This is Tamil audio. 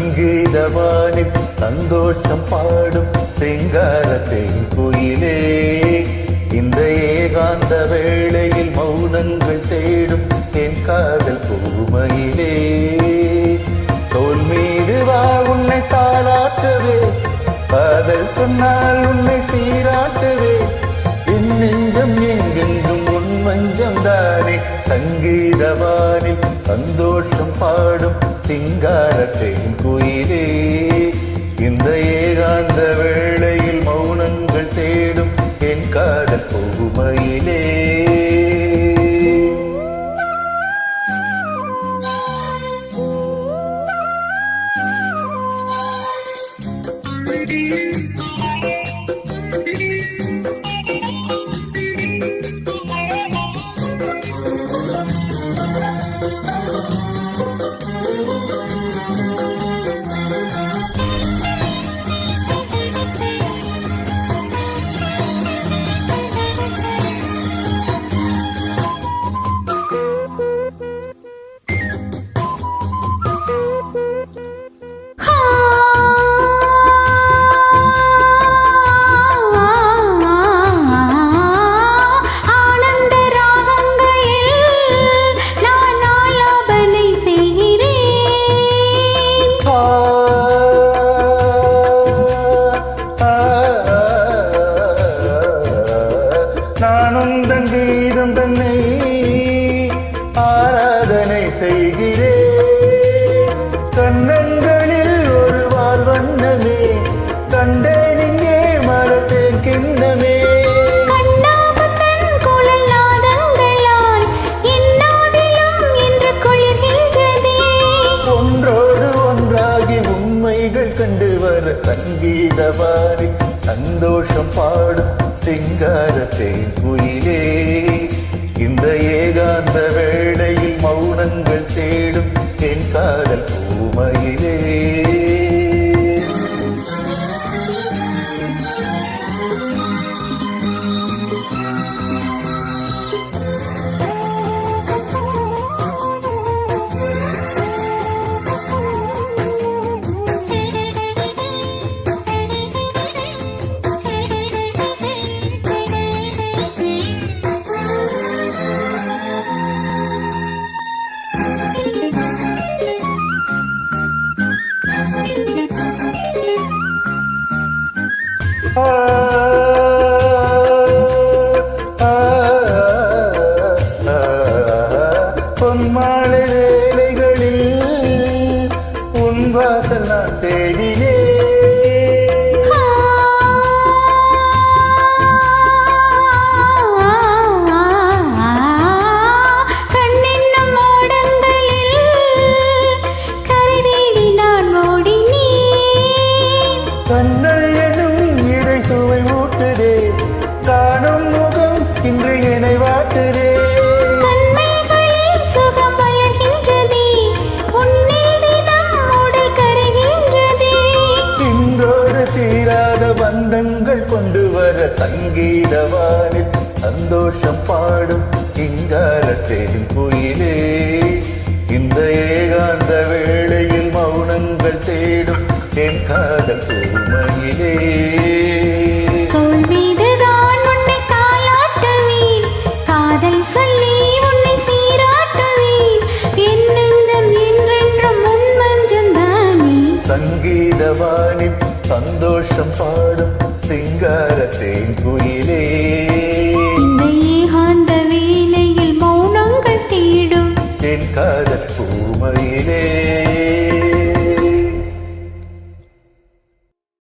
சங்கீதவானில் சந்தோஷம் பாடும் சிங்காரத்தின் குயிலே, இந்த ஏகாந்த வேளையில் மௌனங்கள் தேடும் என் காதல் பூமையிலே. தோல் மீது வா உன்னை தாளாட்டுவே, காதல் சொன்னால் உன்னை சீராட்டுவே, என் நெஞ்சம் எங்கெங்கும் உன் மஞ்சம் தானே. சங்கீதவானில் சந்தோஷம் பாடும் சிங்காரத்தின் குயிலே, இந்த ஏகாந்த வேளையில் மௌனங்கள் தேடும் என் காதல் பூமையிலே. நான் உந்தன் கீதம் தன்னை ஆராதனை செய்கிறேன், கண்ணங்களில் ஒரு வால் வண்ணமே கண்டேன் இங்கே மரத்தேன் கிண்ணமே. ஒன்றோடு ஒன்றாகி உண்மைகள் கண்டு வர சங்கீதவாரி சந்தோஷம் பாடும் சிங்காரத்தின் குயிலே, இந்த ஏகாந்த வேளையில் மௌனங்கள் தேடும் என் காதல் பூமையிலே. பொன்மாலை வேலைகளில் உன் வாசல் நான் தேடினே, கண்ணல் எனும் இதை சுவை ஊட்டுதே, காணும் முகம் இன்று என்னை வாட்டுதே. இன்றோடு தீராத பந்தங்கள் கொண்டு வர சங்கீதவானில் சந்தோஷம் பாடும் சிங்காரத்தின் குயிலே, இந்த ஏகாந்த வேளையில் மௌனங்கள் தேடும் என் காதல் பூமையிலே. தோள் மீதுதான் உன்னை தாளாட்டுவேன், காதல் சொல்லி உன்னை சீராட்டுவேன், என் நெஞ்சம் என்றென்றும் உன் மஞ்சம் தானே. சங்கீதவானில் சந்தோஷம் பாடும் சிங்காரத்தின் குயிலே.